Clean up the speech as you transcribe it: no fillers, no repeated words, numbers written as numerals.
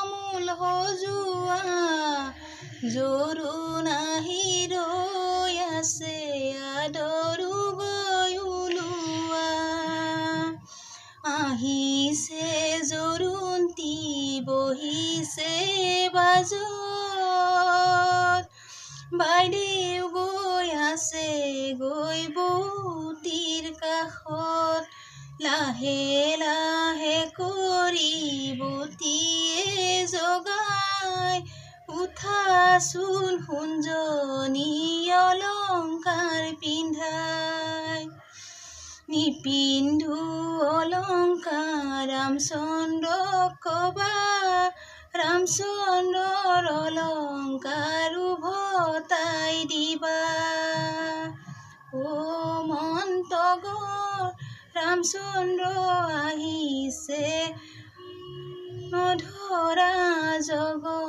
তামোল সজোৱা জোৰোণ আহি ৰৈ আছে আদৰো গৈ ওলোৱা আহিছে জোৰোণটি বহিছে বাজত বাইদেউ গৈ আছে গৈ বৌতিৰ কাষত লাহে লাহে কৰি বৌতিয়ে জগাই উঠাচোন সোণজনী অলংকাৰ পিন্ধাই নিপিন্ধো অলংকাৰ ৰামচন্দ্ৰক কবা ৰামচন্দ্ৰৰ অলংকাৰ উভতাই দিবা ও মন্তগৰ ৰামচন্দ্ৰ আহিছে নধৰা জগত